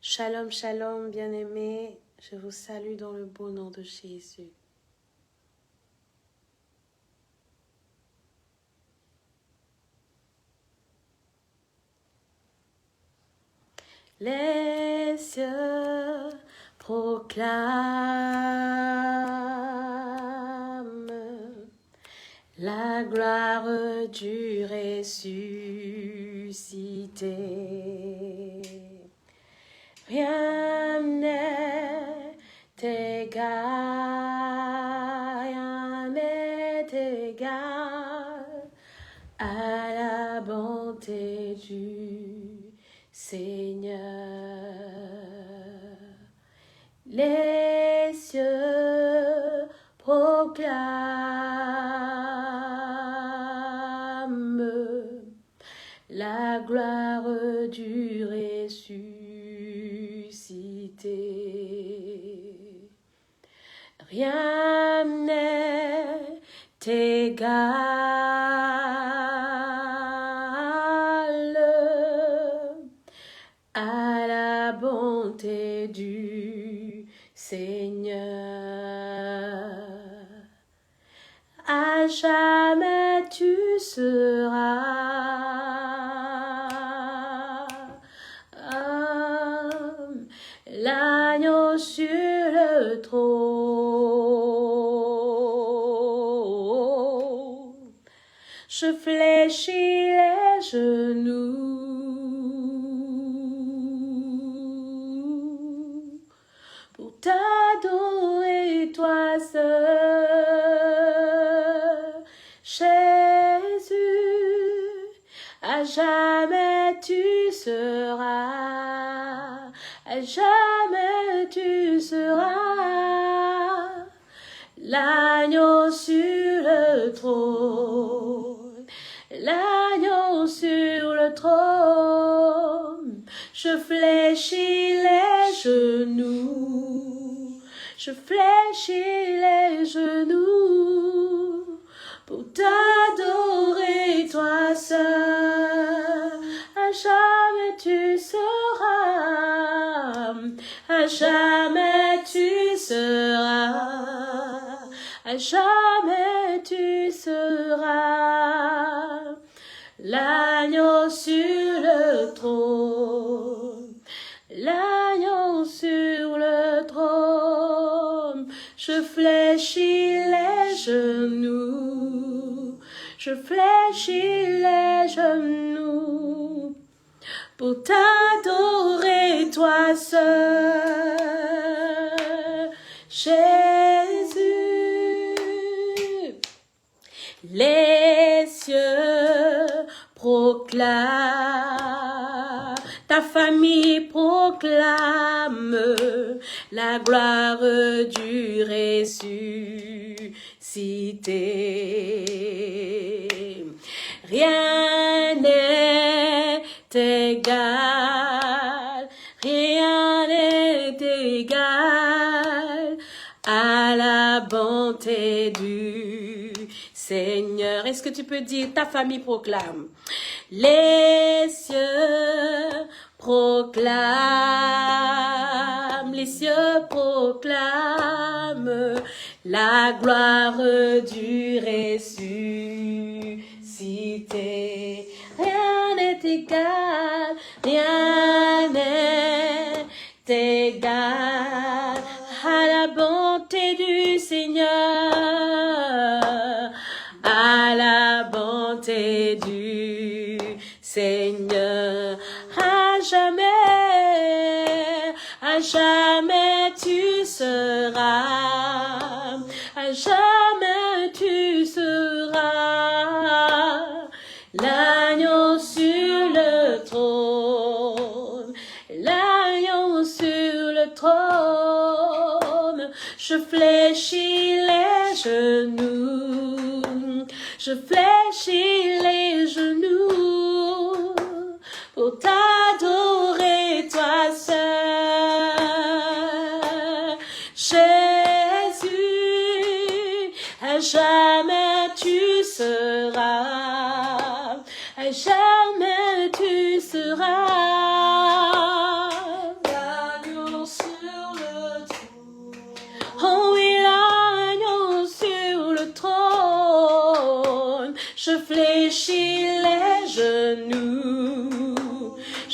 Shalom, shalom, bien-aimés, je vous salue dans le beau nom de Jésus. Les cieux proclament la gloire du ressuscité. Rien n'est égal à la bonté du Seigneur. Les cieux proclament la gloire du ressuscité. Rien n'est égal à la bonté du Seigneur. À jamais tu seras l'agneau sur le trône. Je fléchis les genoux pour t'adorer, toi seul, Jésus. À jamais tu seras, à jamais tu seras l'agneau sur le trône, l'agneau sur le trône. Je fléchis les genoux, je fléchis les genoux pour t'adorer, toi seul. À jamais tu seras, à jamais tu seras, à jamais tu seras l'agneau sur le trône, l'agneau sur le trône. Je fléchis les genoux, je fléchis les genoux pour t'adorer, toi seul, Jésus. Les cieux proclament, ta famille proclame la gloire du ressuscité. Rien n'est égal, rien n'est égal à la bonté du Seigneur. Est-ce que tu peux dire, ta famille proclame? Les cieux proclament, les cieux proclament la gloire du ressuscité. Rien n'est égal, rien n'est égal à la bonté du Seigneur, à la bonté du Seigneur. À jamais tu seras, à jamais tu seras l'agneau sur le trône, l'agneau sur le trône. Je fléchis les genoux, je fléchis les genoux pour t'adorer, toi seul, Jésus. À jamais tu seras, à jamais tu seras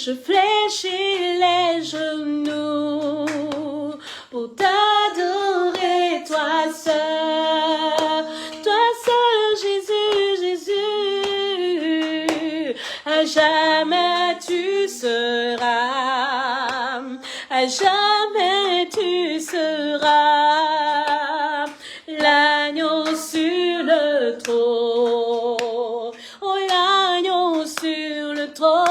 Je fléchis les genoux pour t'adorer, toi seul, Jésus, Jésus. À jamais tu seras, à jamais tu seras l'agneau sur le trône, oh l'agneau sur le trône.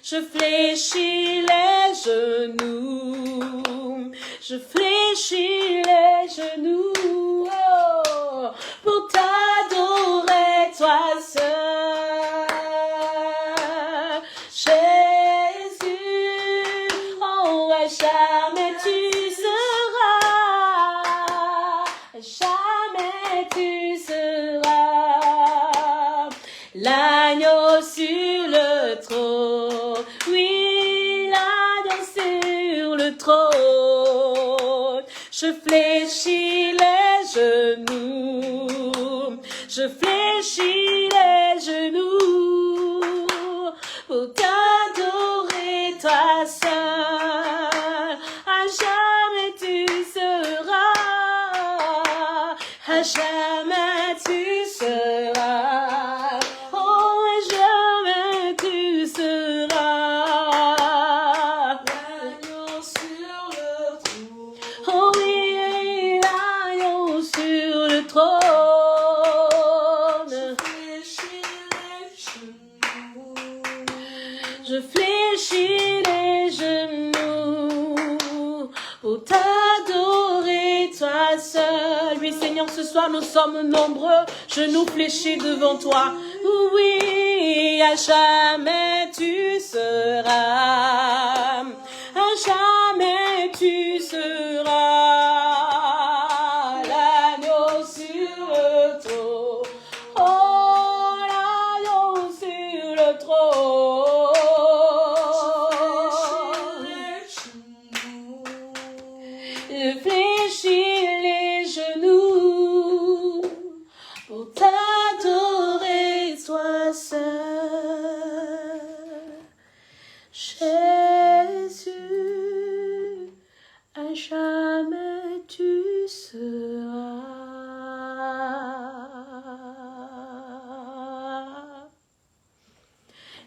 Je fléchis les genoux, je fléchis les genoux, oh, pour t'adorer, toi seul, Jésus. Oh, à jamais tu seras, à jamais tu seras l'agneau sur le trône, oui, l'agneau sur le trône. Je fléchis les genoux, je fléchis les genoux pour t'adorer, toi seul. À jamais tu seras, à jamais tu seras, oh, à jamais tu seras l'agneau sur le trône, oh oui, l'agneau sur le trône. Je fléchis les genoux pour t'adorer, toi seul. Oui, Seigneur, ce soir nous sommes nombreux, genoux fléchis devant toi. Oui, à jamais tu seras, à jamais tu seras l'agneau sur le trône, oh, l'agneau sur le trône. Je fléchis les genoux pour t'adorer, toi seul, Jésus. À jamais tu seras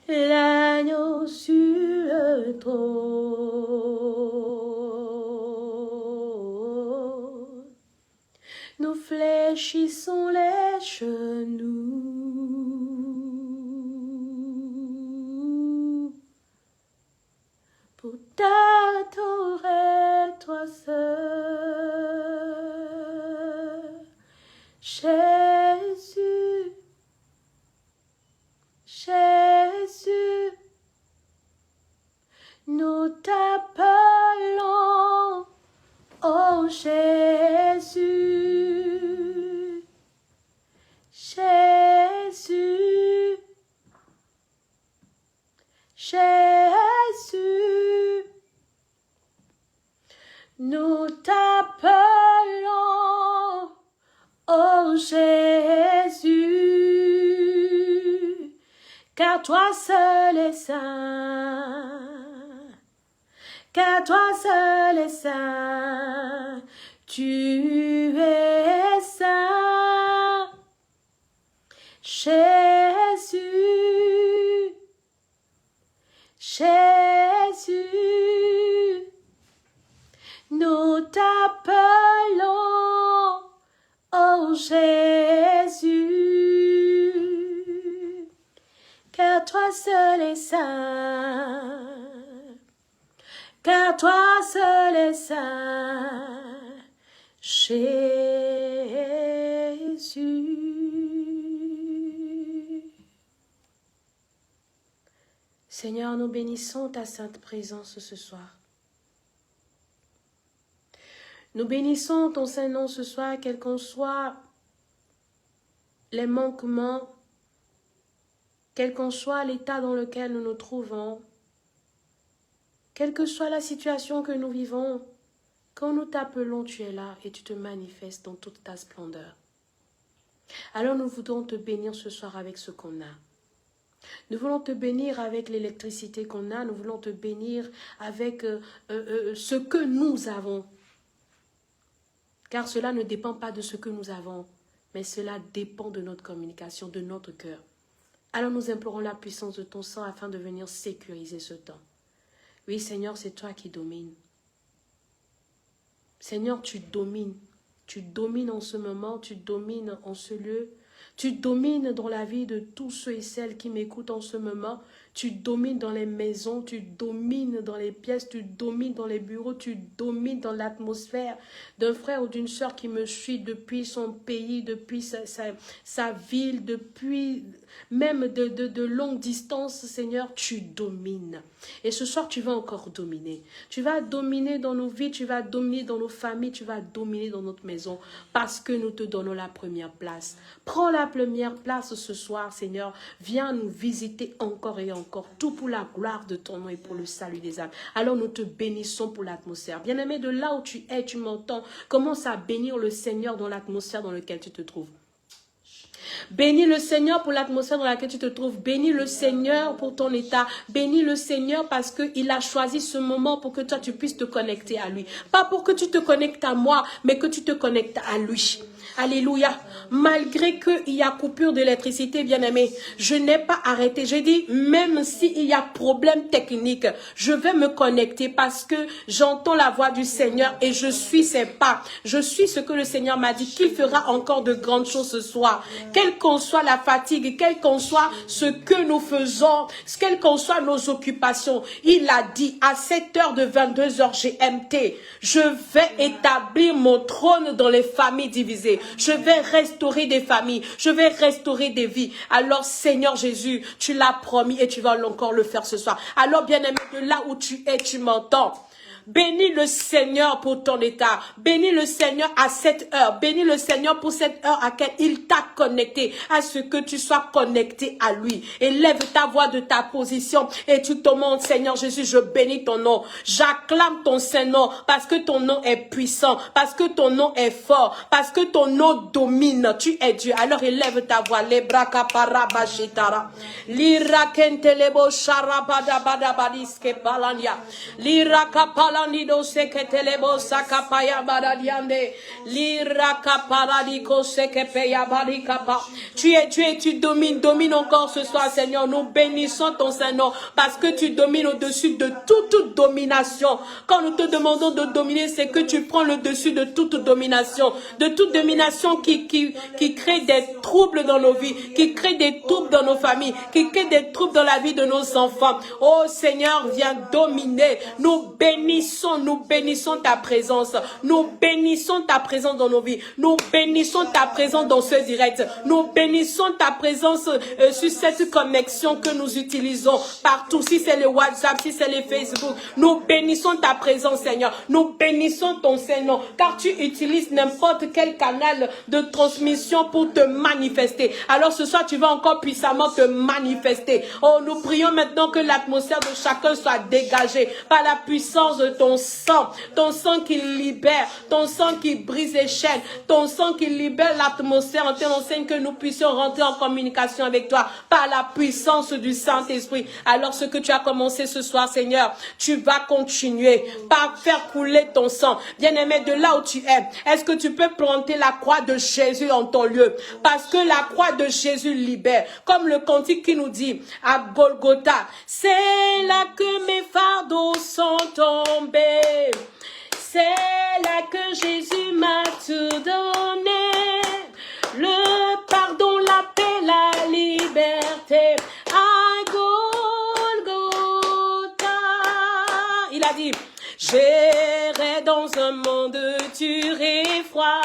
l'agneau sur le trône. Nous fléchissons les genoux pour t'adorer, toi seul, Jésus, Jésus. Nous t'appelons, oh Jésus, Jésus, Jésus. Nous t'appelons, oh Jésus, car toi seul est saint, car toi seul est saint, tu es saint, Jésus, Jésus. Nous t'appelons, oh Jésus, car toi seul est saint, car toi seul est saint, Jésus. Seigneur, nous bénissons ta sainte présence ce soir. Nous bénissons ton Saint-Nom ce soir, quels qu'en soient les manquements, quel qu'en soit l'état dans lequel nous nous trouvons, quelle que soit la situation que nous vivons, quand nous t'appelons, tu es là et tu te manifestes dans toute ta splendeur. Alors nous voudrons te bénir ce soir avec ce qu'on a. Nous voulons te bénir avec l'électricité qu'on a. Nous voulons te bénir avec ce que nous avons. Car cela ne dépend pas de ce que nous avons, mais cela dépend de notre communication, de notre cœur. Alors nous implorons la puissance de ton sang afin de venir sécuriser ce temps. Oui, Seigneur, c'est toi qui domines. Seigneur, tu domines. Tu domines en ce moment, tu domines en ce lieu. Tu domines dans la vie de tous ceux et celles qui m'écoutent en ce moment. Tu domines dans les maisons, tu domines dans les pièces, tu domines dans les bureaux, tu domines dans l'atmosphère d'un frère ou d'une sœur qui me suit depuis son pays, depuis sa ville, depuis même de longues distances, Seigneur, tu domines. Et ce soir, tu vas encore dominer. Tu vas dominer dans nos vies, tu vas dominer dans nos familles, tu vas dominer dans notre maison parce que nous te donnons la première place. Prends la première place ce soir, Seigneur. Viens nous visiter encore et encore, tout pour la gloire de ton nom et pour le salut des âmes. Alors nous te bénissons pour l'atmosphère. Bien-aimé, de là où tu es, tu m'entends, commence à bénir le Seigneur dans l'atmosphère dans laquelle tu te trouves. Bénis le Seigneur pour l'atmosphère dans laquelle tu te trouves. Bénis le Seigneur pour ton état. Bénis le Seigneur parce qu'il a choisi ce moment pour que toi tu puisses te connecter à lui. Pas pour que tu te connectes à moi, mais que tu te connectes à lui. Alléluia. Malgré qu'il y a coupure d'électricité, bien-aimé, je n'ai pas arrêté. J'ai dit, même s'il y a problème technique, je vais me connecter parce que j'entends la voix du Seigneur et je suis ses pas. Je suis ce que le Seigneur m'a dit, qu'il fera encore de grandes choses ce soir. Quelle qu'en soit la fatigue, quel qu'en soit ce que nous faisons, quelles qu'en soient nos occupations, il a dit à 7h de 22h GMT, je vais établir mon trône dans les familles divisées. Je vais restaurer des familles, je vais restaurer des vies. Alors Seigneur Jésus, tu l'as promis et tu vas encore le faire ce soir. Alors bien-aimé, de là où tu es, tu m'entends. Bénis le Seigneur pour ton état. Bénis le Seigneur à cette heure. Bénis le Seigneur pour cette heure à laquelle il t'a connecté. À ce que tu sois connecté à lui. Élève ta voix de ta position et tu te montres, Seigneur Jésus, je bénis ton nom. J'acclame ton Saint-Nom parce que ton nom est puissant. Parce que ton nom est fort. Parce que ton nom domine. Tu es Dieu. Alors élève ta voix. Lebrakaparabashitara. Lirakentelebo sharabadabadabadiske palania. Lirakapala. Seketelebo sakapaya baradiande liraka paradiko sekepeya barikapa. Tu domines encore ce soir, Seigneur. Nous bénissons ton Saint-Nom parce que tu domines au-dessus de toute domination. Quand nous te demandons de dominer, c'est que tu prends le dessus de toute domination qui crée des troubles dans nos vies, qui crée des troubles dans nos familles, qui crée des troubles dans la vie de nos enfants. Oh Seigneur, viens dominer. Nous bénissons ta présence. Nous bénissons ta présence dans nos vies. Nous bénissons ta présence dans ce direct. Nous bénissons ta présence sur cette connexion que nous utilisons partout. Si c'est le WhatsApp, si c'est le Facebook. Nous bénissons ta présence, Seigneur. Nous bénissons ton Saint-Nom. Car tu utilises n'importe quel canal de transmission pour te manifester. Alors ce soir, tu vas encore puissamment te manifester. Oh, nous prions maintenant que l'atmosphère de chacun soit dégagée par la puissance de ton sang qui libère, ton sang qui brise les chaînes, ton sang qui libère l'atmosphère en telle enseigne que nous puissions rentrer en communication avec toi par la puissance du Saint-Esprit. Alors ce que tu as commencé ce soir, Seigneur, tu vas continuer par faire couler ton sang. Bien-aimé, de là où tu es, est-ce que tu peux planter la croix de Jésus en ton lieu? Parce que la croix de Jésus libère. Comme le cantique qui nous dit à Golgotha, c'est là que mes fardeaux sont tombés. C'est là que Jésus m'a tout donné. Le pardon, la paix, la liberté. À Golgotha. Il a dit, j'irai dans un monde dur et froid,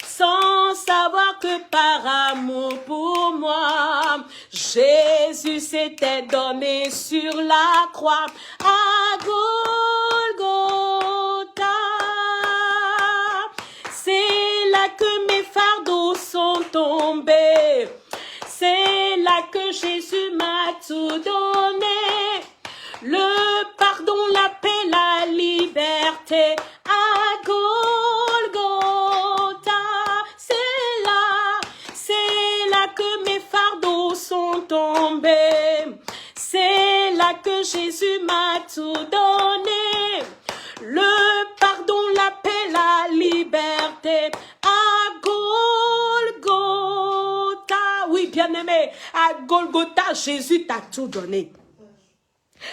sans savoir que par amour pour moi, Jésus s'était donné sur la croix à Golgotha. C'est là que mes fardeaux sont tombés. C'est là que Jésus m'a tout donné. Le pardon, la paix, la liberté à Golgotha. C'est là que mes fardeaux sont tombés. tombé. C'est là que Jésus m'a tout donné. Le pardon, la paix, la liberté. À Golgotha. Oui, bien-aimé. À Golgotha, Jésus t'a tout donné.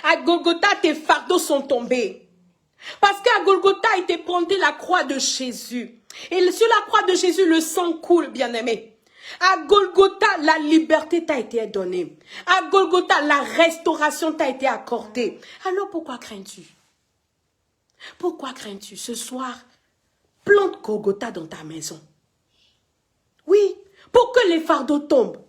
À Golgotha, tes fardeaux sont tombés. Parce qu'à Golgotha, il t'est pendu la croix de Jésus. Et sur la croix de Jésus, le sang coule, bien-aimé. À Golgotha, la liberté t'a été donnée. À Golgotha, la restauration t'a été accordée. Alors pourquoi crains-tu? Pourquoi crains-tu? Ce soir, plante Golgotha dans ta maison. Oui, pour que les fardeaux tombent.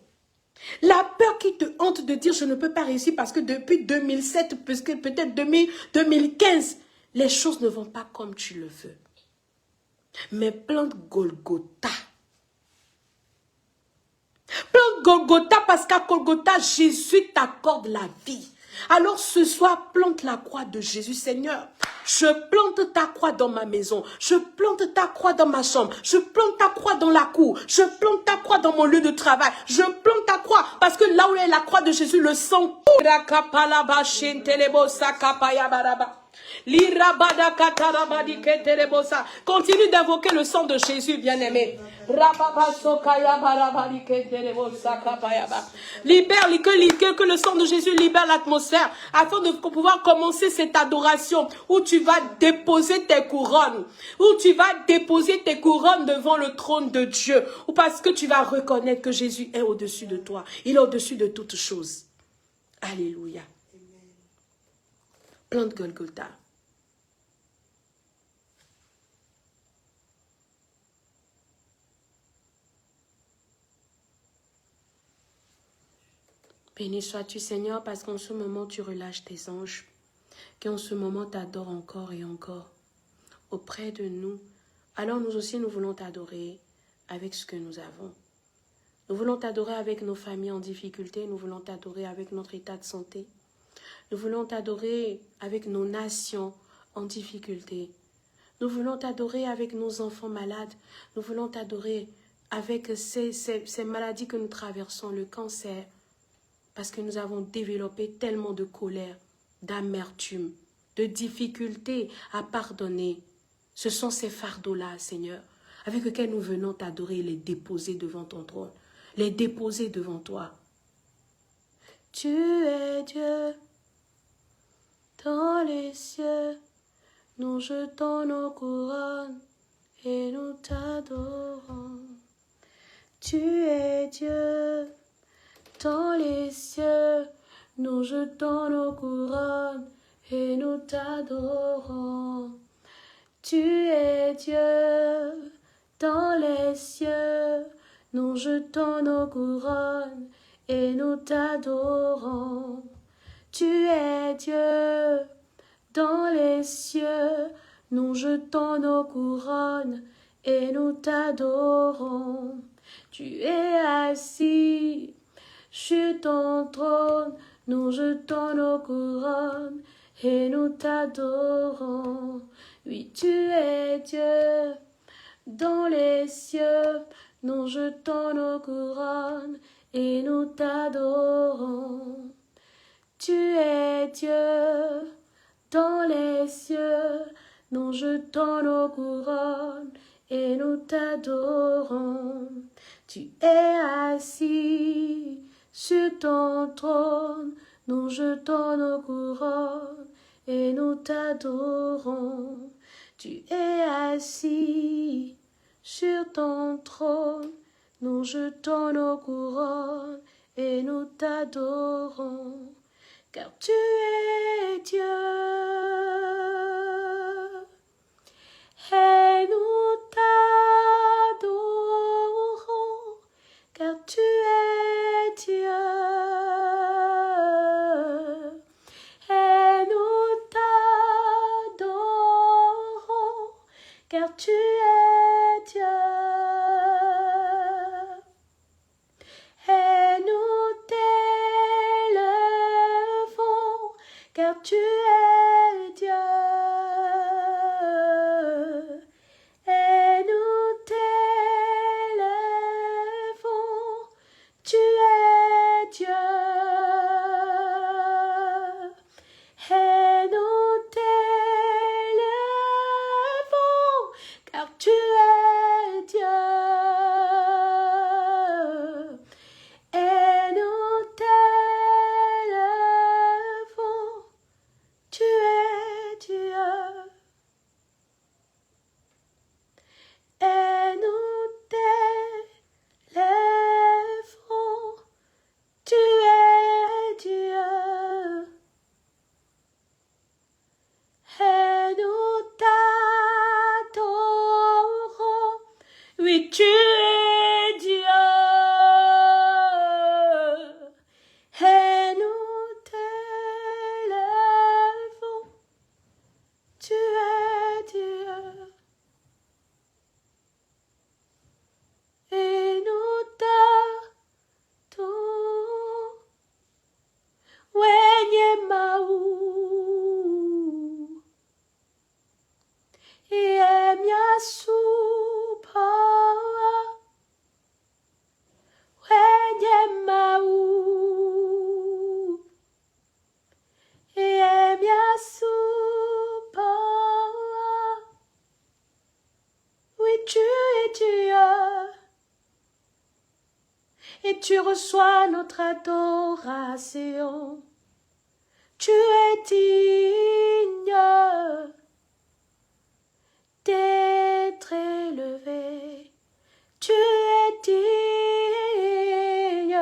La peur qui te hante de dire je ne peux pas réussir parce que depuis 2007, peut-être 2015, les choses ne vont pas comme tu le veux. Mais plante Golgotha. Plante Golgotha parce qu'à Golgotha, Jésus t'accorde la vie. Alors ce soir, plante la croix de Jésus. Seigneur, je plante ta croix dans ma maison. Je plante ta croix dans ma chambre. Je plante ta croix dans la cour. Je plante ta croix dans mon lieu de travail. Je plante ta croix parce que là où est la croix de Jésus, le sang coule. Continue d'invoquer le sang de Jésus, bien-aimé. Libère, que le sang de Jésus libère l'atmosphère afin de pouvoir commencer cette adoration où tu vas déposer tes couronnes. Où tu vas déposer tes couronnes devant le trône de Dieu. Ou parce que tu vas reconnaître que Jésus est au-dessus de toi. Il est au-dessus de toutes choses. Alléluia. Plante Golgotha. Béni sois-tu, Seigneur, parce qu'en ce moment, tu relâches tes anges, qui en ce moment t'adorent encore et encore auprès de nous. Alors nous aussi, nous voulons t'adorer avec ce que nous avons. Nous voulons t'adorer avec nos familles en difficulté, nous voulons t'adorer avec notre état de santé. Nous voulons t'adorer avec nos nations en difficulté. Nous voulons t'adorer avec nos enfants malades. Nous voulons t'adorer avec ces maladies que nous traversons, le cancer, parce que nous avons développé tellement de colère, d'amertume, de difficulté à pardonner. Ce sont ces fardeaux-là, Seigneur, avec lesquels nous venons t'adorer et les déposer devant ton trône, les déposer devant toi. Tu es Dieu dans les cieux, nous jetons nos couronnes et nous t'adorons. Tu es Dieu dans les cieux, nous jetons nos couronnes et nous t'adorons. Tu es Dieu dans les cieux, nous jetons nos couronnes et nous t'adorons. Tu es Dieu dans les cieux, nous jetons nos couronnes et nous t'adorons. Tu es assis sur ton trône, nous jetons nos couronnes et nous t'adorons. Oui, tu es Dieu dans les cieux, nous jetons nos couronnes et nous t'adorons. Tu es Dieu dans les cieux, nous jetons nos couronnes et nous t'adorons. Tu es assis sur ton trône, nous jetons nos couronnes et nous t'adorons. Tu es assis sur ton trône, nous jetons nos couronnes et nous t'adorons. Car tu es Dieu et nous t'adorons, car tu es Dieu et nous t'adorons, car tu es Dieu et nous t'élevons, car tu es Dieu et nous t'élevons, tu es Dieu tu reçois notre adoration. Tu es digne d'être élevé. Tu es digne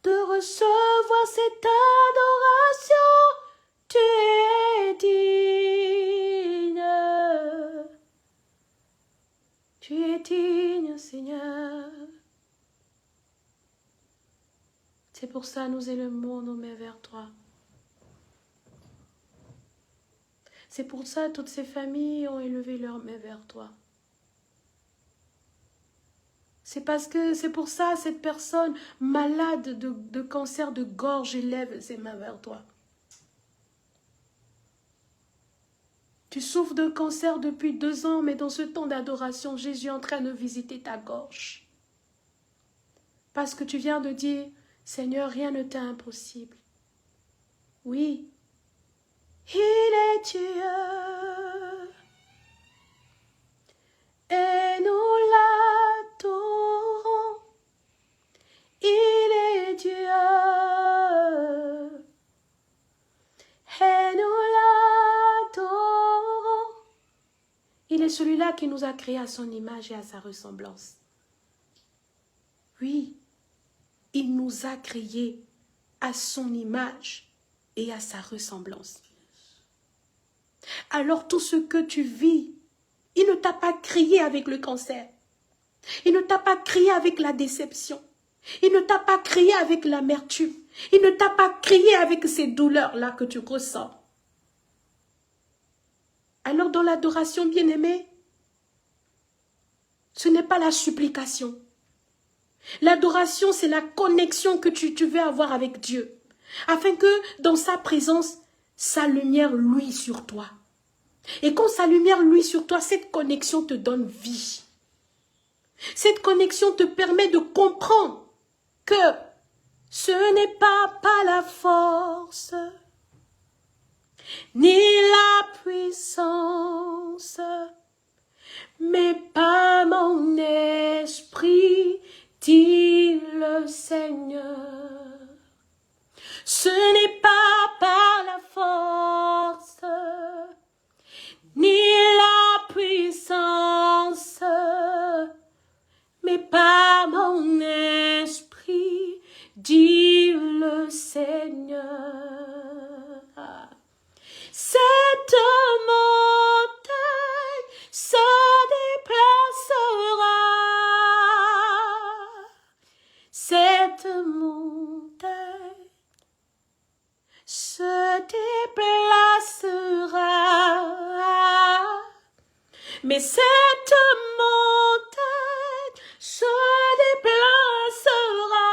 de recevoir cette adoration. Tu es digne. Tu es digne, Seigneur. C'est pour ça nous élevons nos mains vers toi. C'est pour ça toutes ces familles ont élevé leurs mains vers toi. C'est pour ça cette personne malade de cancer de gorge élève ses mains vers toi. Tu souffres de cancer depuis 2 ans, mais dans ce temps d'adoration, Jésus est en train de visiter ta gorge. Parce que tu viens de dire, Seigneur, rien ne t'est impossible. Oui, il est Dieu. Et nous l'adorons. Il est Dieu. Et nous l'adorons. Il est celui-là qui nous a créés à son image et à sa ressemblance. Oui, il nous a créés à son image et à sa ressemblance. Alors tout ce que tu vis, il ne t'a pas créé avec le cancer. Il ne t'a pas créé avec la déception. Il ne t'a pas créé avec l'amertume. Il ne t'a pas créé avec ces douleurs-là que tu ressens. Alors dans l'adoration bien-aimée, ce n'est pas la supplication. L'adoration, c'est la connexion que tu veux avoir avec Dieu. Afin que dans sa présence, sa lumière luit sur toi. Et quand sa lumière luit sur toi, cette connexion te donne vie. Cette connexion te permet de comprendre que ce n'est pas la force, ni la puissance, mais par mon esprit, dit le Seigneur. Ce n'est pas par la force, ni la puissance, mais par mon esprit, dit le Seigneur. Cette montagne se déplacera. Cette montagne se déplacera. Mais cette montagne se déplacera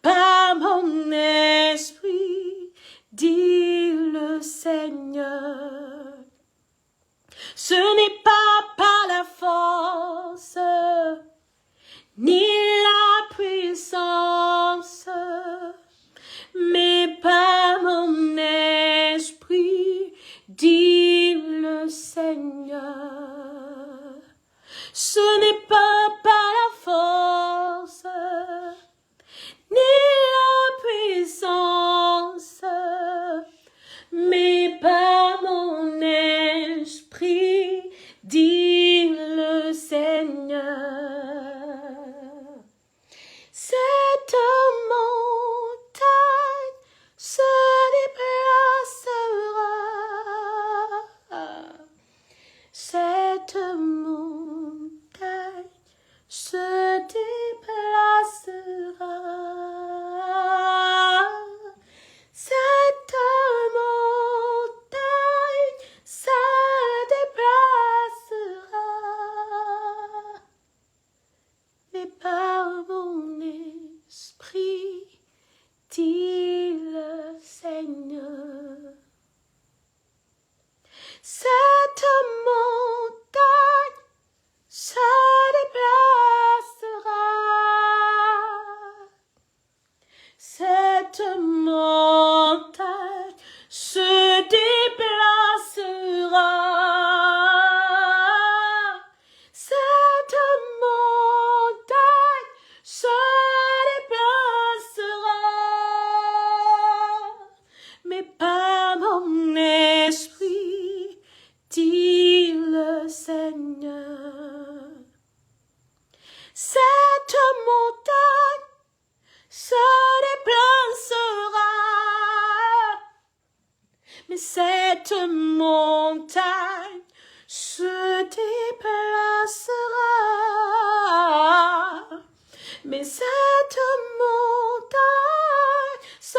par mon esprit, dit le Seigneur. Ce n'est pas par la force, ni la puissance, mais par mon esprit, dit le Seigneur. Ce n'est pas par la force, ni la puissance, mais par mon esprit, dit le Seigneur. Cette montagne se déplacera. Cette montagne se déplacera. Cette montagne se déplacera. Mais par mon esprit, dit le Seigneur. Cette montagne se déplacera. Cette montagne se déplacera. Cette montagne se déplacera. Mais cette montagne se déplacera. Mais cette montagne se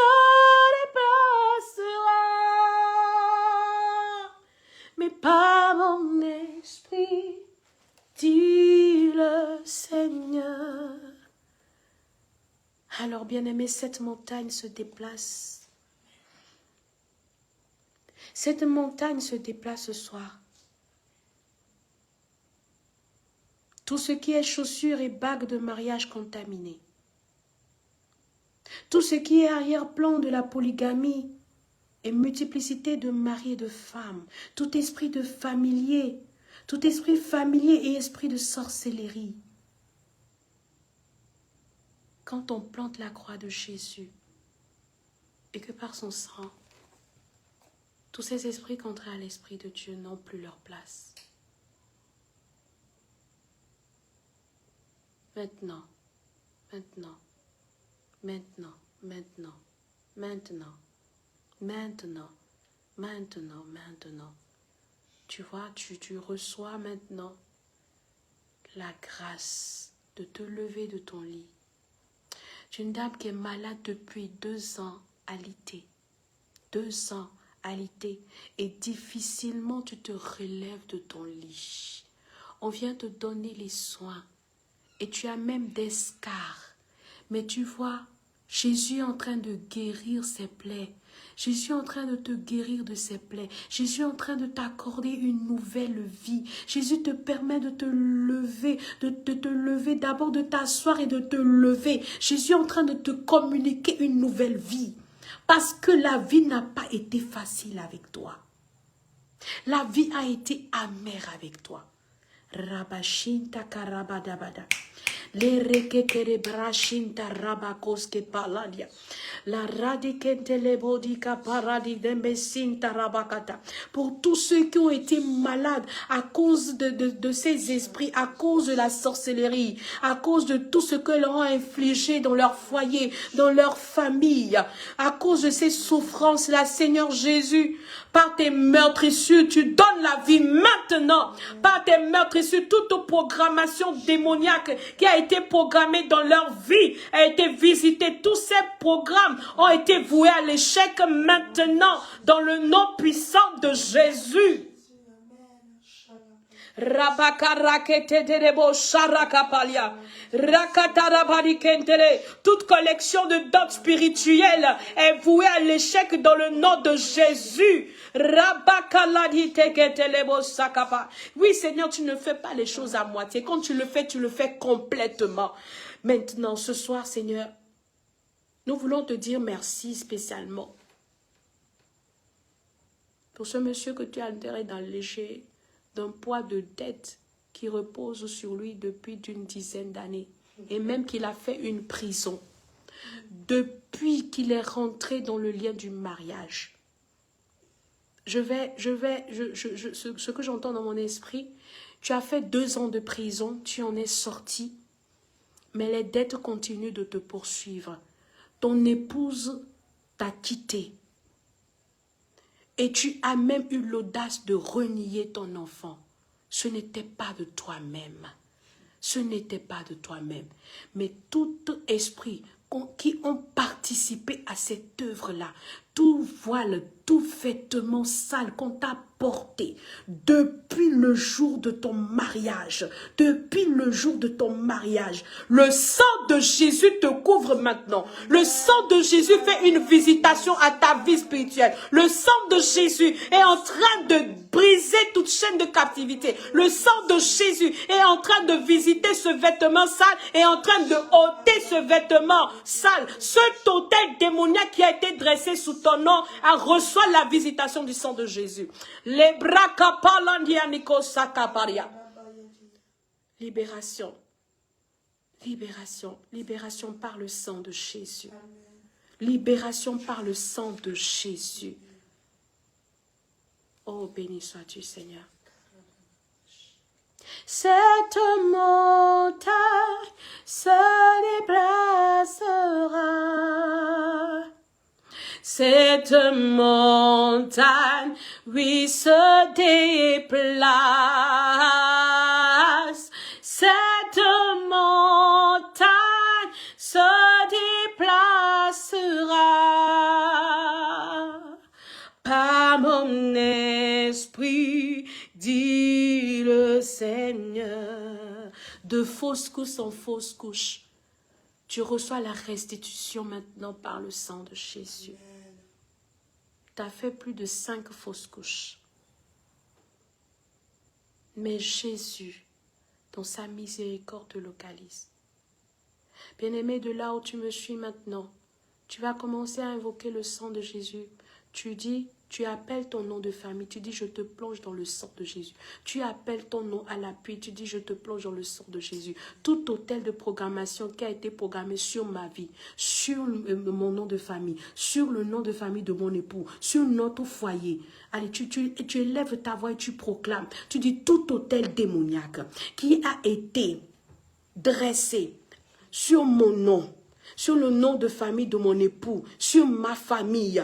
déplacera. Mais par mon esprit, dit le Seigneur. Alors, bien-aimé, cette montagne se déplace. Cette montagne se déplace ce soir. Tout ce qui est chaussures et bagues de mariage contaminées. Tout ce qui est arrière-plan de la polygamie et multiplicité de maris et de femmes. Tout esprit de familier. Tout esprit familier et esprit de sorcellerie. Quand on plante la croix de Jésus et que par son sang, tous ces esprits contraires à l'Esprit de Dieu n'ont plus leur place. Maintenant, maintenant, maintenant, maintenant, maintenant, maintenant, maintenant, maintenant. Tu vois, tu reçois maintenant la grâce de te lever de ton lit. Tu es une dame qui est malade depuis 2 ans alitée. 2 ans alitée. Et difficilement tu te relèves de ton lit. On vient te donner les soins. Et tu as même des scars. Mais tu vois, Jésus est en train de guérir ses plaies. Jésus est en train de te guérir de ses plaies. Jésus est en train de t'accorder une nouvelle vie. Jésus te permet de te lever, de te lever, d'abord de t'asseoir et de te lever. Jésus est en train de te communiquer une nouvelle vie. Parce que la vie n'a pas été facile avec toi. La vie a été amère avec toi. Rabashinta karabadabada. Les reketere brashinta rabakoske paladia. La radikente lebodika paradi dembesinta rabakata. Pour tous ceux qui ont été malades à cause de ces esprits, à cause de la sorcellerie, à cause de tout ce que leur a infligé dans leur foyer, dans leur famille, à cause de ces souffrances-là, Seigneur Jésus, par tes meurtrissures, tu donnes la vie maintenant. Par tes meurtrissures, toute programmation démoniaque qui a été programmée dans leur vie a été visitée. Tous ces programmes ont été voués à l'échec maintenant dans le nom puissant de Jésus. Toute collection de dons spirituels est vouée à l'échec dans le nom de Jésus. Oui, Seigneur, tu ne fais pas les choses à moitié. Quand tu le fais complètement. Maintenant, ce soir, Seigneur, nous voulons te dire merci spécialement pour ce monsieur que tu as enterré dans le léger d'un poids de dette qui repose sur lui depuis d'une dizaine d'années. Et même qu'il a fait une prison. Depuis qu'il est rentré dans le lien du mariage. Ce que j'entends dans mon esprit, tu as fait 2 ans de prison, tu en es sorti, mais les dettes continuent de te poursuivre. Ton épouse t'a quitté. Et tu as même eu l'audace de renier ton enfant. Ce n'était pas de toi-même. Ce n'était pas de toi-même. Mais tout esprit qui ont participé à cette œuvre-là, tout voile, tout vêtement sale qu'on t'a porté depuis le jour de ton mariage, depuis le jour de ton mariage, le sang de Jésus te couvre maintenant. Le sang de Jésus fait une visitation à ta vie spirituelle. Le sang de Jésus est en train de briser toute chaîne de captivité. Le sang de Jésus est en train de visiter ce vêtement sale et en train de ôter ce vêtement sale. Ce totem démoniaque qui a été dressé sous ton nom reçoit la visitation du sang de Jésus. Libération. Libération. Libération par le sang de Jésus. Libération par le sang de Jésus. Oh, béni sois-tu, Seigneur. Cette montagne se déplacera. Cette montagne, oui, se déplace. Cette montagne se déplacera. Par mon esprit, dit le Seigneur. De fausses couches en fausses couches, tu reçois la restitution maintenant par le sang de Jésus. Tu as fait plus de 5 fausses couches. Mais Jésus, dans sa miséricorde, te localise. Bien-aimé, de là où tu me suis maintenant, tu vas commencer à invoquer le sang de Jésus. Tu dis, tu appelles ton nom de famille, tu dis je te plonge dans le sang de Jésus. Tu appelles ton nom à l'appui, tu dis je te plonge dans le sang de Jésus. Tout hôtel de programmation qui a été programmé sur ma vie, sur mon nom de famille, sur le nom de famille de mon époux, sur notre foyer. Allez, tu élèves ta voix et tu proclames. Tu dis tout hôtel démoniaque qui a été dressé sur mon nom, sur le nom de famille de mon époux, sur ma famille,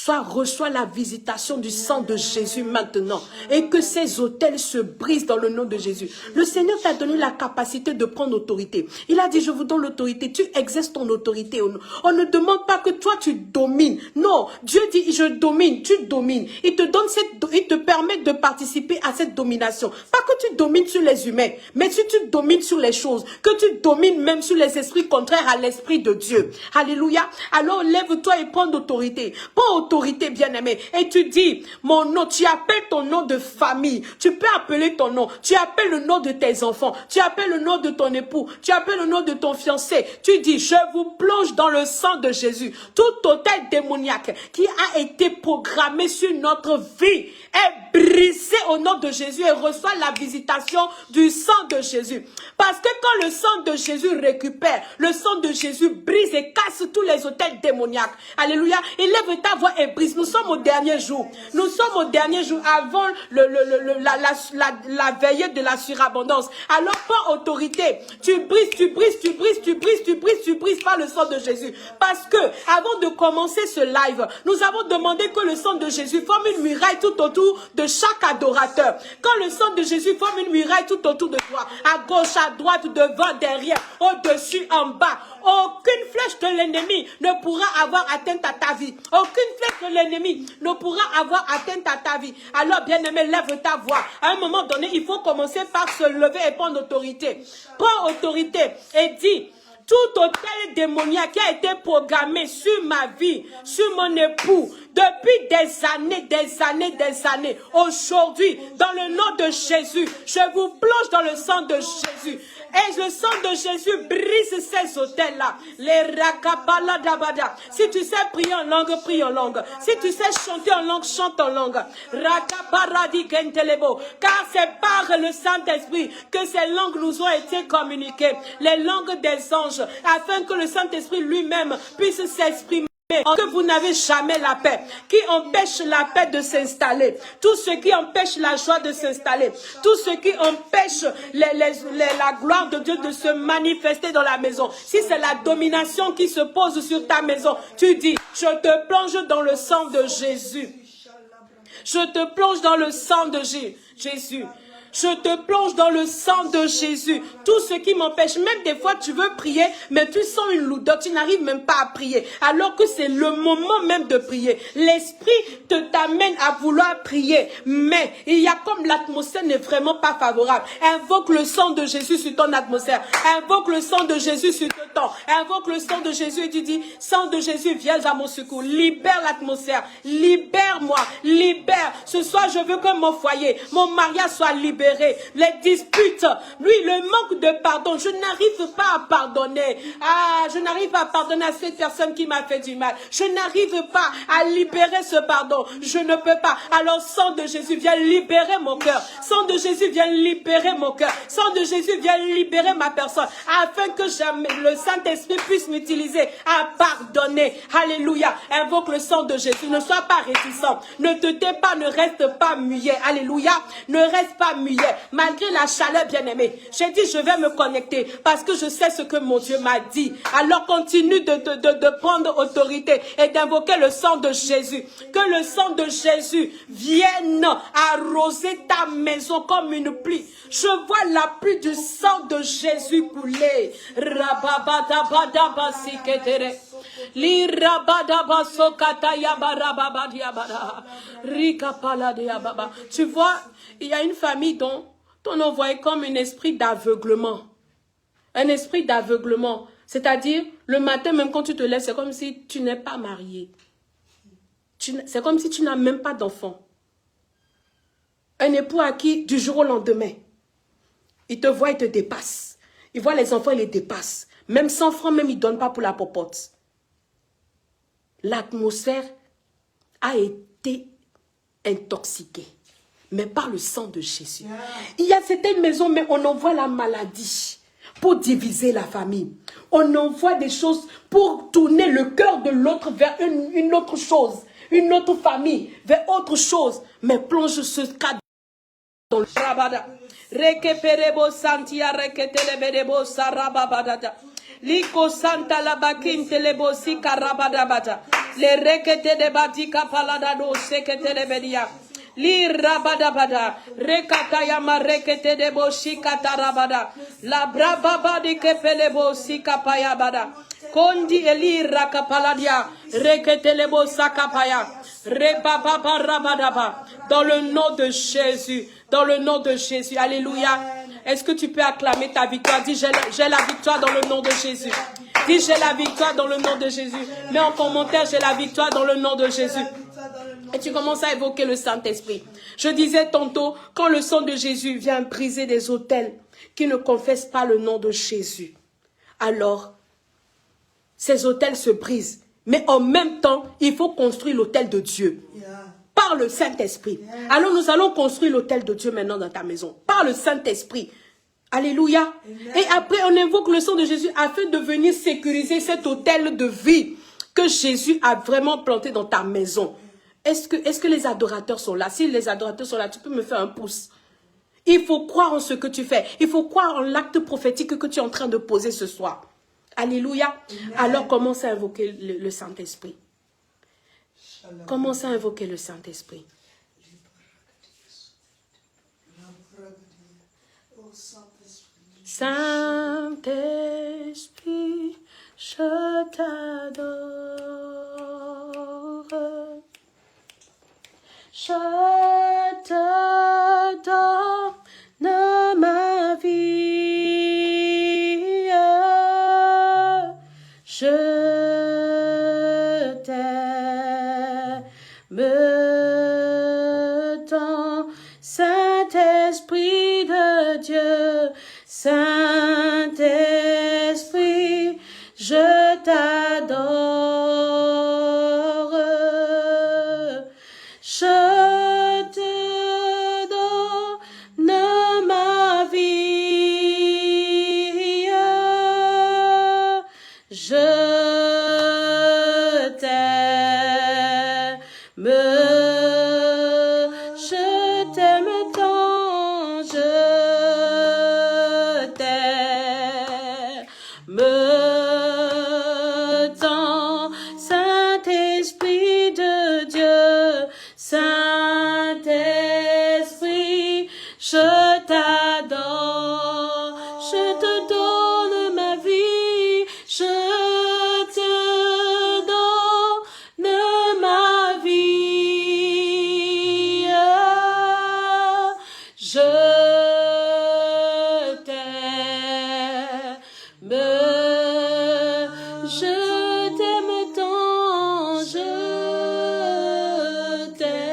reçoit la visitation du sang de Jésus maintenant. Et que ces autels se brisent dans le nom de Jésus. Le Seigneur t'a donné la capacité de prendre autorité. Il a dit, je vous donne l'autorité. Tu exerces ton autorité. On ne demande pas que toi tu domines. Non, Dieu dit, je domine, tu domines. Il te permet de participer à cette domination. Pas que tu domines sur les humains, mais si tu domines sur les choses, que tu domines même sur les esprits contraires à l'esprit de Dieu. Alléluia. Alors lève-toi et prends autorité. Prends autorité, bien-aimé. Et tu dis, mon nom, tu appelles ton nom de famille. Tu peux appeler ton nom. Tu appelles le nom de tes enfants. Tu appelles le nom de ton époux. Tu appelles le nom de ton fiancé. Tu dis, je vous plonge dans le sang de Jésus. Tout hôtel démoniaque qui a été programmé sur notre vie est brisé au nom de Jésus et reçoit la visitation du sang de Jésus. Parce que quand le sang de Jésus récupère, le sang de Jésus brise et casse tous les hôtels démoniaques. Alléluia. Élève ta voix et brise. Nous sommes au dernier jour. Nous sommes au dernier jour avant la veillée de la surabondance. Alors prends autorité. Tu brises, tu brises, tu brises, tu brises, tu brises, tu brises par le sang de Jésus. Parce que avant de commencer ce live, nous avons demandé que le sang de Jésus forme une muraille tout autour de chaque adorateur. Quand le sang de Jésus forme une muraille tout autour de toi, à gauche, à droite, devant, derrière, au-dessus, en bas, aucune flèche de l'ennemi ne pourra avoir atteinte à ta vie. Aucune flèche de l'ennemi ne pourra avoir atteinte à ta vie. Alors, bien-aimé, lève ta voix. À un moment donné, il faut commencer par se lever et prendre autorité. Prends autorité et dis, tout hôtel démoniaque qui a été programmé sur ma vie, sur mon époux, depuis des années, aujourd'hui, dans le nom de Jésus, je vous plonge dans le sang de Jésus. Et le sang de Jésus brise ces hôtels-là. Les rakapala dabada. Si tu sais prier en langue, prie en langue. Si tu sais chanter en langue, chante en langue. Rakaparadi kentelebo. Car c'est par le Saint-Esprit que ces langues nous ont été communiquées. Les langues des anges. Afin que le Saint-Esprit lui-même puisse s'exprimer. Que vous n'avez jamais la paix, qui empêche la paix de s'installer, tout ce qui empêche la joie de s'installer, tout ce qui empêche la gloire de Dieu de se manifester dans la maison. Si c'est la domination qui se pose sur ta maison, tu dis, je te plonge dans le sang de Jésus. Je te plonge dans le sang de Jésus. Je te plonge dans le sang de Jésus. Tout ce qui m'empêche, même des fois tu veux prier, mais tu sens une lourdeur, tu n'arrives même pas à prier. Alors que c'est le moment même de prier. L'esprit t'amène à vouloir prier. Mais il y a comme l'atmosphère n'est vraiment pas favorable. Invoque le sang de Jésus sur ton atmosphère. Invoque le sang de Jésus sur ton temps. Invoque le sang de Jésus et tu dis, sang de Jésus, viens à mon secours. Libère l'atmosphère. Libère-moi. Libère. Ce soir, je veux que mon foyer, mon mariage soit libéré. Les disputes, lui, le manque de pardon, je n'arrive pas à pardonner. Je n'arrive pas à pardonner à cette personne qui m'a fait du mal. Je n'arrive pas à libérer ce pardon. Je ne peux pas. Alors, sang de Jésus, viens libérer mon cœur. Sang de Jésus, viens libérer mon cœur. Sang de Jésus, viens libérer ma personne. Afin que le Saint-Esprit puisse m'utiliser à pardonner. Alléluia. Invoque le sang de Jésus. Ne sois pas réticent. Ne te tais pas, ne reste pas muet. Alléluia. Ne reste pas muet. m'ennuyait, malgré la chaleur, bien-aimée. J'ai dit, je vais me connecter parce que je sais ce que mon Dieu m'a dit. Alors continue de prendre autorité et d'invoquer le sang de Jésus. Que le sang de Jésus vienne arroser ta maison comme une pluie. Je vois la pluie du sang de Jésus couler. Tu vois, il y a une famille dont on voyait comme un esprit d'aveuglement. Un esprit d'aveuglement. C'est-à-dire, le matin, même quand tu te lèves, c'est comme si tu n'es pas marié. C'est comme si tu n'as même pas d'enfant. Un époux à qui, du jour au lendemain, il te voit, il te dépasse. Il voit les enfants, il les dépasse. Même 100 francs, même il ne donne pas pour la popote. L'atmosphère a été intoxiquée. Mais par le sang de Jésus. Il y a certaines maisons, mais on envoie la maladie pour diviser la famille. On envoie des choses pour tourner le cœur de l'autre vers une autre chose. Une autre famille, vers autre chose. Mais plonge ce cadre dans le rabada. Rekeperebo santia reketelebedebo sarababadada. Liko santa la bakin telebo si karabadabada. Le rekete de batika paladado seketelebedia. Li rabadabada. Rekatayama rekete de boshi katarabada. La brababa di kepelebo si kapayabada. Kondi eli rakapaladia. Reketelebo sakapaya. Rebababa rabadaba. Dans le nom de Jésus. Dans le nom de Jésus. Alléluia. Est-ce que tu peux acclamer ta victoire? Dis, j'ai la victoire dans le nom de Jésus. Dis, j'ai la victoire dans le nom de Jésus. Mets en commentaire, j'ai la victoire dans le nom de Jésus. Et tu commences à évoquer le Saint-Esprit. Je disais tantôt, quand le sang de Jésus vient briser des autels qui ne confessent pas le nom de Jésus, alors ces autels se brisent. Mais en même temps, il faut construire l'autel de Dieu. Par le Saint-Esprit. Alors nous allons construire l'autel de Dieu maintenant dans ta maison. Par le Saint-Esprit. Alléluia. Et après on invoque le sang de Jésus afin de venir sécuriser cet autel de vie que Jésus a vraiment planté dans ta maison. Est-ce que les adorateurs sont là? Si les adorateurs sont là, tu peux me faire un pouce. Il faut croire en ce que tu fais. Il faut croire en l'acte prophétique que tu es en train de poser ce soir. Alléluia. Alors commence à invoquer le Saint-Esprit. Commence à invoquer le Saint-Esprit. Saint-Esprit, je t'adore. Je te donne ma vie. Je t'aime tant, Saint-Esprit de Dieu, Saint-Esprit, je t'adore. Je te donne ma vie. Je t'aime. Je t'aime tant. Je t'aime tant. Saint-Esprit de Dieu, Saint-Esprit, je t'adore. Je te donne ma vie. Je te donne ma vie. Je t'aime. Je t'aime tant. Je t'aime.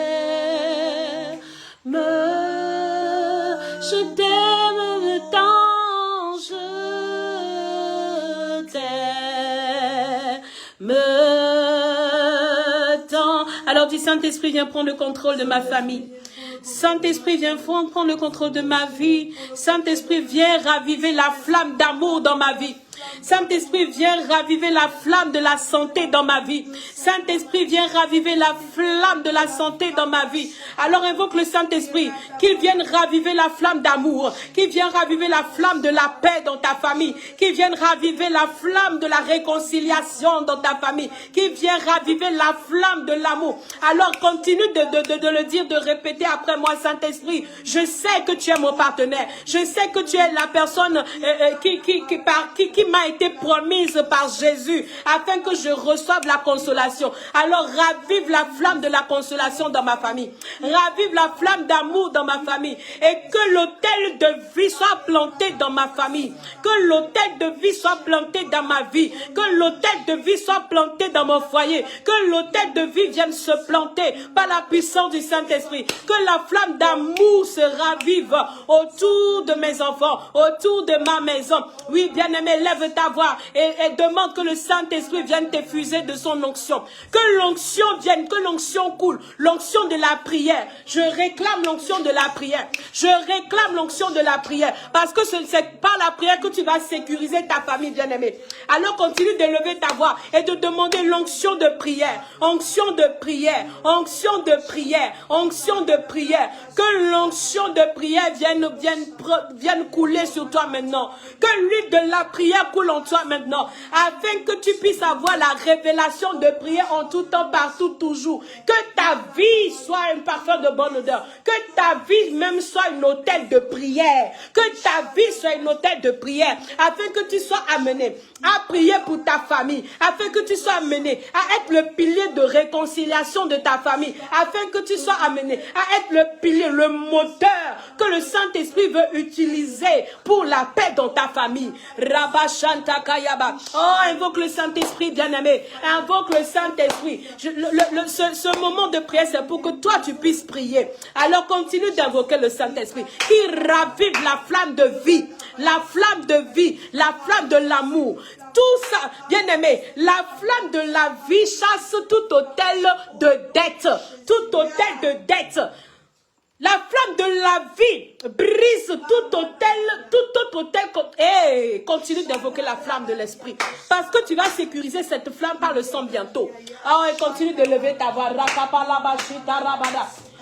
Je t'aime tant. Je t'aime tant. Alors dis, Saint-Esprit, viens prendre le contrôle de ma famille. Saint-Esprit, viens prendre le contrôle de ma vie. Saint-Esprit, viens raviver la flamme d'amour dans ma vie. Saint-Esprit, viens raviver la flamme de la santé dans ma vie. Saint-Esprit, viens raviver la flamme de la santé dans ma vie. Alors invoque le Saint-Esprit, qu'il vienne raviver la flamme d'amour, qu'il vienne raviver la flamme de la paix dans ta famille, qu'il vienne raviver la flamme de la réconciliation dans ta famille, qu'il vienne raviver la flamme de l'amour. Alors continue de le dire, de répéter après moi, Saint-Esprit, je sais que tu es mon partenaire, je sais que tu es la personne qui m'a été promise par Jésus, afin que je reçoive la consolation. Alors ravive la flamme de la consolation dans ma famille, ravive la flamme d'amour dans ma famille, et que l'autel de vie soit planté dans ma famille, que l'autel de vie soit planté dans ma vie, que l'autel de vie soit planté dans mon foyer, que l'autel de vie vienne se planter par la puissance du Saint-Esprit, que la flamme d'amour se ravive autour de mes enfants, autour de ma maison. Oui, bien-aimé, lève ta voix et demande que le Saint-Esprit vienne t'effuser de son onction, que l'onction vienne, que l'onction coule, l'onction de la prière. Je réclame l'onction de la prière, je réclame l'onction de la prière, parce que c'est par la prière que tu vas sécuriser ta famille, bien-aimé. Alors continue de lever ta voix et de demander l'onction de prière, onction de prière, onction de prière, onction de prière, que l'onction de prière vienne couler sur toi maintenant, que l'huile de la prière coule en toi maintenant, afin que tu puisses avoir la révélation de prière en tout temps, partout, toujours, que ta vie soit un parfum de bonne odeur, que ta vie même soit une autel de prière, que ta vie soit une autel de prière, afin que tu sois amené à prier pour ta famille, afin que tu sois amené à être le pilier de réconciliation de ta famille, afin que tu sois amené à être le pilier, le moteur que le Saint-Esprit veut utiliser pour la paix dans ta famille. Rabashanta Kayaba. Oh, invoque le Saint-Esprit, bien-aimé, invoque le Saint-Esprit. Ce moment de prière, c'est pour que toi tu puisses prier. Alors continue d'invoquer le Saint-Esprit qui ravive la flamme de vie, la flamme de vie, la flamme de l'amour. Tout ça, bien-aimé, la flamme de la vie chasse tout autel de dette, tout autel de dette. La flamme de la vie brise tout autel, tout autre autel. Hey, continue d'invoquer la flamme de l'esprit, parce que tu vas sécuriser cette flamme par le sang bientôt. Ah ouais, continue de lever ta voix.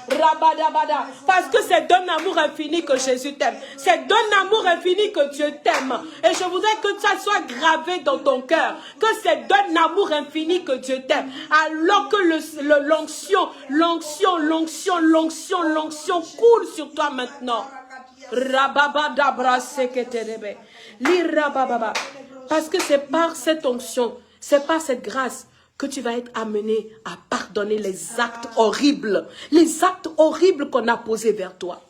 Rabadabada. Parce que c'est d'un amour infini que Jésus t'aime. C'est d'un amour infini que Dieu t'aime. Et je voudrais que ça soit gravé dans ton cœur, que c'est d'un amour infini que Dieu t'aime. Alors que l'onction coule sur toi maintenant. Rababadabra seketerebe. Lirabababa. Parce que c'est par cette onction, c'est par cette grâce que tu vas être amené à pardonner les actes horribles qu'on a posés vers toi.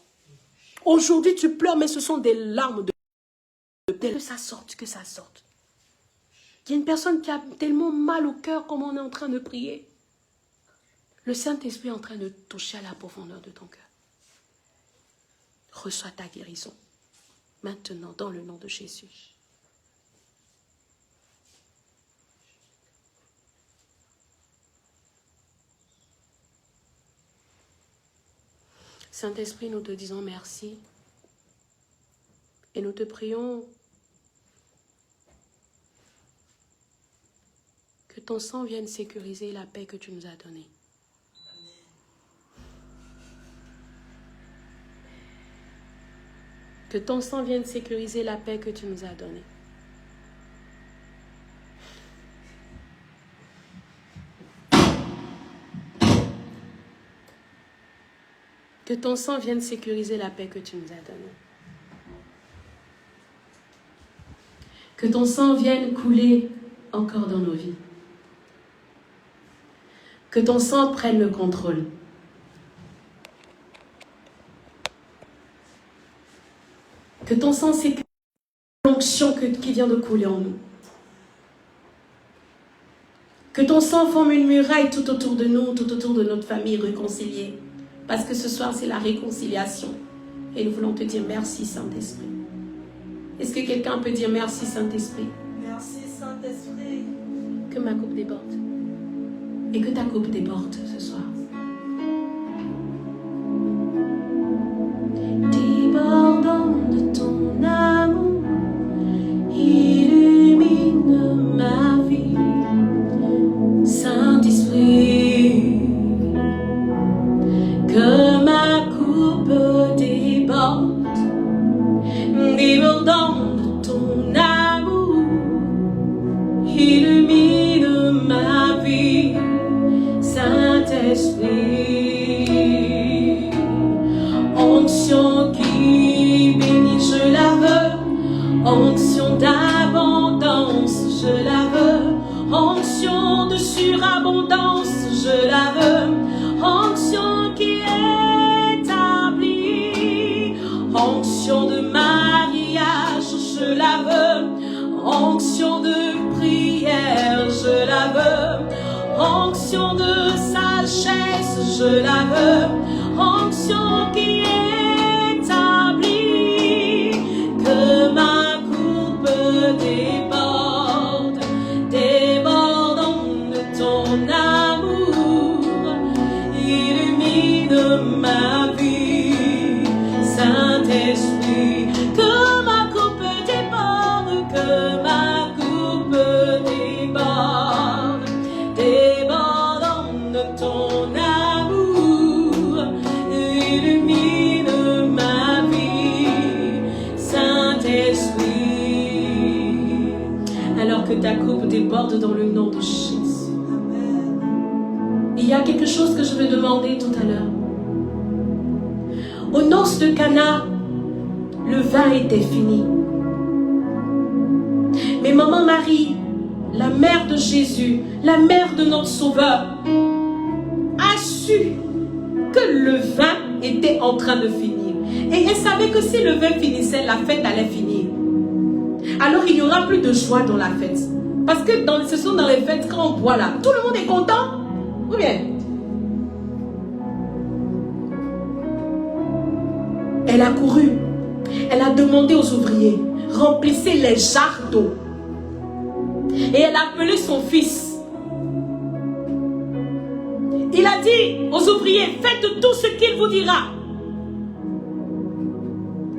Aujourd'hui, tu pleures, mais ce sont des larmes de que ça sorte, que ça sorte. Il y a une personne qui a tellement mal au cœur comme on est en train de prier. Le Saint-Esprit est en train de toucher à la profondeur de ton cœur. Reçois ta guérison. Maintenant, dans le nom de Jésus. Saint-Esprit, nous te disons merci et nous te prions que ton sang vienne sécuriser la paix que tu nous as donnée. Que ton sang vienne sécuriser la paix que tu nous as donnée. Que ton sang vienne sécuriser la paix que tu nous as donnée. Que ton sang vienne couler encore dans nos vies. Que ton sang prenne le contrôle. Que ton sang sécurise l'onction qui vient de couler en nous. Que ton sang forme une muraille tout autour de nous, tout autour de notre famille réconciliée. Parce que ce soir, c'est la réconciliation. Et nous voulons te dire merci, Saint-Esprit. Est-ce que quelqu'un peut dire merci, Saint-Esprit? Merci, Saint-Esprit. Que ma coupe déborde. Et que ta coupe déborde ce soir. Débordant de ton amour, illumine Onction de surabondance, je la veux. Onction qui établit. Onction de mariage, je la veux. Onction de prière, je la veux. Onction de sagesse, je la veux. Onction qui établit. Que ma coupe déborde, débordant de ton amour. Illumine ma vie, Saint-Esprit. Que ma coupe déborde, que ma coupe déborde, débordant de ton amour. Illumine ma vie, Saint-Esprit. Alors que ta coupe déborde dans le nom de Jésus. Il y a quelque chose que je veux demander tout à l'heure. Aux noces de Cana, le vin était fini. Mais maman Marie, la mère de Jésus, la mère de notre Sauveur, a su que le vin était en train de finir. Et elle savait que si le vin finissait, la fête allait finir. Alors il n'y aura plus de joie dans la fête. Parce que ce sont dans les fêtes quand on boit là, tout le monde est content. Ou bien? Elle a couru. Elle a demandé aux ouvriers, remplissez les jarres d'eau. Et elle a appelé son fils. Il a dit aux ouvriers, faites tout ce qu'il vous dira.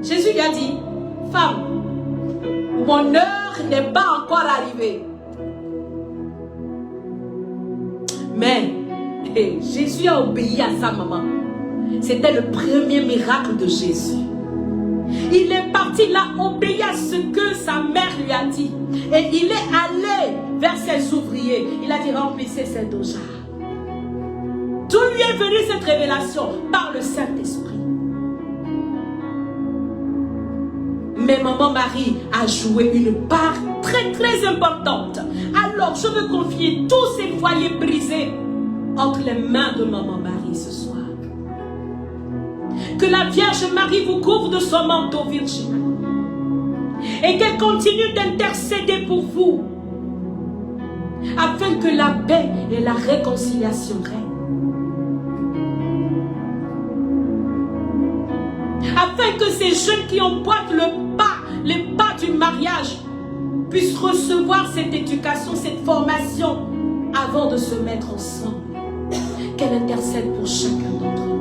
Jésus lui a dit, femme, mon heure n'est pas encore arrivée. Mais Jésus a obéi à sa maman. C'était le premier miracle de Jésus. Il est parti là, obéi à ce que sa mère lui a dit. Et il est allé vers ses ouvriers. Il a dit, remplissez ces 2 jarres. D'où lui est venue cette révélation? Par le Saint-Esprit. Mais maman Marie a joué une part très très importante. Alors je veux confier tous ces foyers brisés entre les mains de maman Marie ce soir. Que la Vierge Marie vous couvre de son manteau virginal. Et qu'elle continue d'intercéder pour vous. Afin que la paix et la réconciliation règnent. Afin que ces jeunes qui emboîtent les pas du mariage puissent recevoir cette éducation, cette formation avant de se mettre ensemble. Qu'elle intercède pour chacun d'entre nous.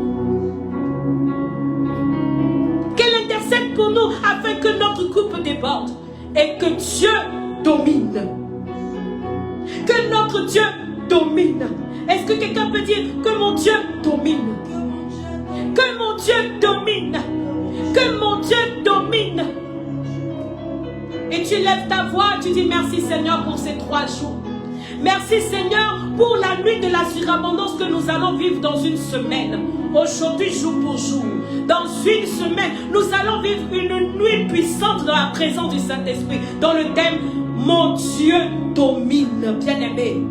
Qu'elle intercède pour nous afin que notre couple déborde et que Dieu domine. Que notre Dieu domine. Est-ce que quelqu'un peut dire que mon Dieu domine? Que mon Dieu domine. Que mon Dieu domine. Et tu lèves ta voix, tu dis merci Seigneur pour ces 3 jours. Merci Seigneur pour la nuit de la surabondance que nous allons vivre dans une semaine. Aujourd'hui, jour pour jour. Dans une semaine, nous allons vivre une nuit puissante dans la présence du Saint-Esprit. Dans le thème, mon Dieu domine, bien-aimé.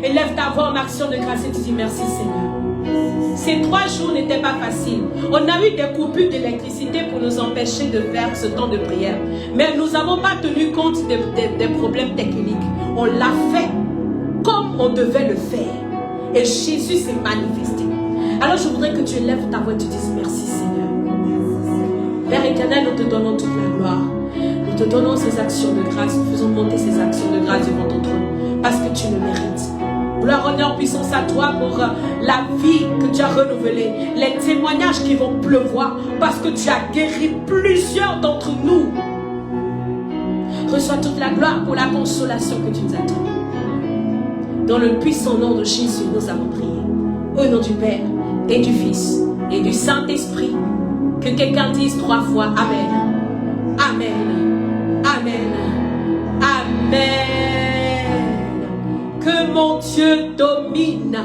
Et lève ta voix en action de grâce et tu dis merci Seigneur. Ces 3 jours n'étaient pas faciles. On a eu des coupures d'électricité pour nous empêcher de faire ce temps de prière. Mais nous n'avons pas tenu compte des problèmes techniques. On l'a fait comme on devait le faire. Et Jésus s'est manifesté. Alors je voudrais que tu lèves ta voix et tu dises merci Seigneur. Père éternel, nous te donnons toute la gloire. Nous te donnons ces actions de grâce. Nous faisons monter ces actions de grâce devant ton trône. Parce que tu le mérites. Gloire, honneur, puissance à toi pour la vie que tu as renouvelée. Les témoignages qui vont pleuvoir. Parce que tu as guéri plusieurs d'entre nous. Reçois toute la gloire pour la consolation que tu nous as donnée. Dans le puissant nom de Jésus, nous avons prié. Au nom du Père et du Fils et du Saint-Esprit. Que quelqu'un dise 3 fois Amen. Amen. Amen. Amen. Que mon Dieu domine.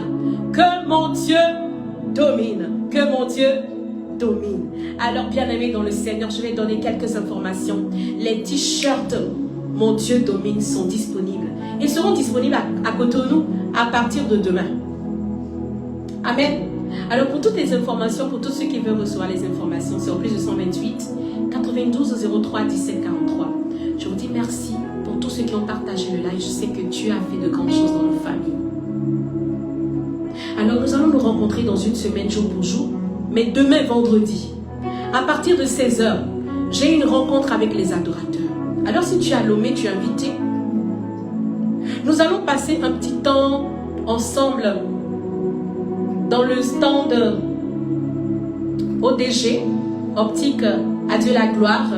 Que mon Dieu domine. Que mon Dieu domine. Alors, bien-aimés dans le Seigneur, je vais donner quelques informations. Les t-shirts Mon Dieu domine sont disponibles. Ils seront disponibles à Cotonou à partir de demain. Amen. Alors pour toutes les informations, pour tous ceux qui veulent recevoir les informations, c'est au plus de 128 92 03 17 43. Je vous dis merci pour tous ceux qui ont partagé le live. Je sais que Dieu a fait de grandes choses dans nos familles. Alors nous allons nous rencontrer dans une semaine jour pour jour, mais demain vendredi, à partir de 16h, j'ai une rencontre avec les adorateurs. Alors si tu es à Lomé, tu es invité. Nous allons passer un petit temps ensemble dans le stand ODG, Optique à Dieu la gloire,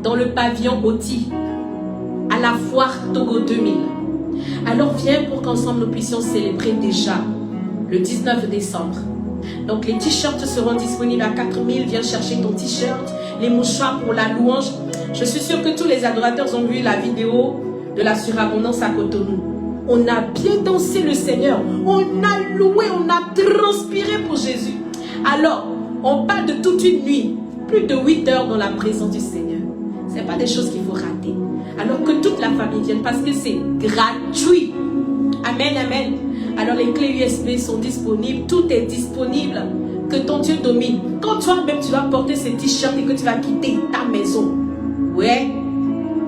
dans le pavillon Oti, à la foire Togo 2000. Alors viens pour qu'ensemble nous puissions célébrer déjà le 19 décembre. Donc les t-shirts seront disponibles à 4000. Viens chercher ton t-shirt, les mouchoirs pour la louange. Je suis sûre que tous les adorateurs ont vu la vidéo de la surabondance à Cotonou. On a bien dansé le Seigneur. On a loué, on a transpiré pour Jésus. Alors, on parle de toute une nuit. Plus de 8 heures dans la présence du Seigneur. Ce n'est pas des choses qu'il faut rater. Alors que toute la famille vienne parce que c'est gratuit. Amen, amen. Alors les clés USB sont disponibles. Tout est disponible. Que ton Dieu domine. Quand toi-même tu vas porter ces t-shirts et que tu vas quitter ta maison. Ouais.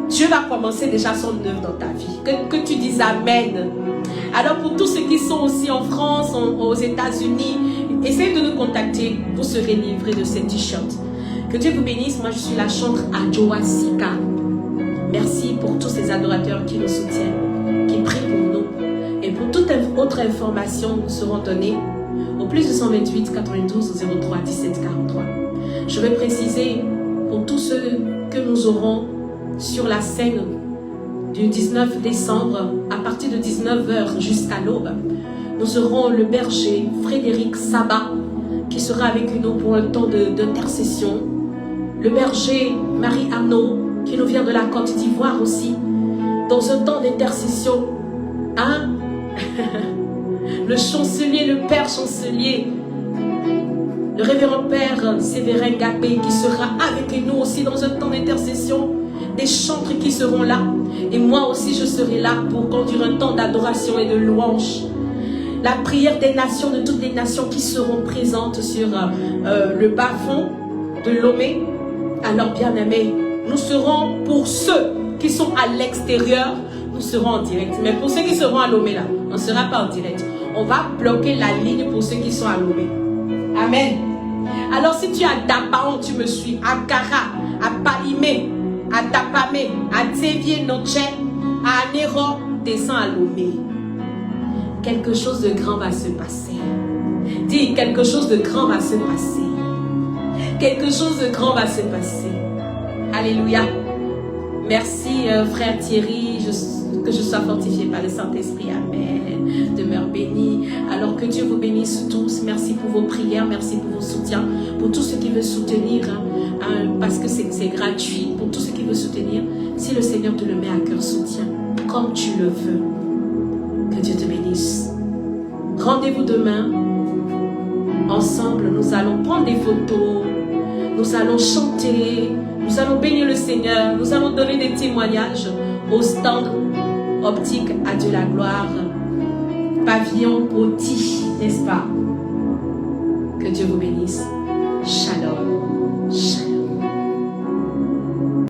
Dieu va commencer déjà son œuvre dans ta vie. Que tu dises Amen. Alors pour tous ceux qui sont aussi en France, aux États-Unis, essayez de nous contacter. Vous serez livrés de ces t-shirts. Que Dieu vous bénisse. Moi je suis la chantre Adjoa Sika. Merci pour tous ces adorateurs qui nous soutiennent, qui prient pour nous. Et pour toute autre information, nous serons donnés au plus de 128 92 03 17 43. Je vais préciser pour tous ceux que nous aurons sur la scène du 19 décembre, à partir de 19h jusqu'à l'aube, nous aurons le berger Frédéric Sabat qui sera avec nous pour un temps d'intercession. Le berger Marie Arnaud qui nous vient de la Côte d'Ivoire aussi, dans un temps d'intercession. Hein? Le chancelier, le père chancelier, le révérend père Séverin Gapé qui sera avec nous aussi dans un temps d'intercession. Des chantres qui seront là. Et moi aussi je serai là pour conduire un temps d'adoration et de louange. La prière des nations, de toutes les nations qui seront présentes sur le bas-fond de Lomé. Alors bien aimés, nous serons pour ceux qui sont à l'extérieur, nous serons en direct. Mais pour ceux qui seront à Lomé là, on ne sera pas en direct. On va bloquer la ligne pour ceux qui sont à Lomé. Amen. Alors si tu es à Dapaon, tu me suis, à Kara, à Palimé, à Tapamé, à Tsévié Noche, à Anéro, descends à Lomé. Quelque chose de grand va se passer. Dis, quelque chose de grand va se passer. Quelque chose de grand va se passer. Alléluia. Merci frère Thierry, que je sois fortifié par le Saint-Esprit. Amen. Demeure béni. Alors que Dieu vous bénisse tous. Merci pour vos prières, merci pour vos soutiens. Pour tous ceux qui veulent soutenir, parce que c'est gratuit. Pour tous ceux qui veulent soutenir, si le Seigneur te le met à cœur, soutiens comme tu le veux. Que Dieu te bénisse. Rendez-vous demain. Ensemble, nous allons prendre des photos. Nous allons chanter. Nous allons bénir le Seigneur. Nous allons donner des témoignages au stand Optique à Dieu la gloire. Pavillon Oti, n'est-ce pas? Que Dieu vous bénisse. Shalom.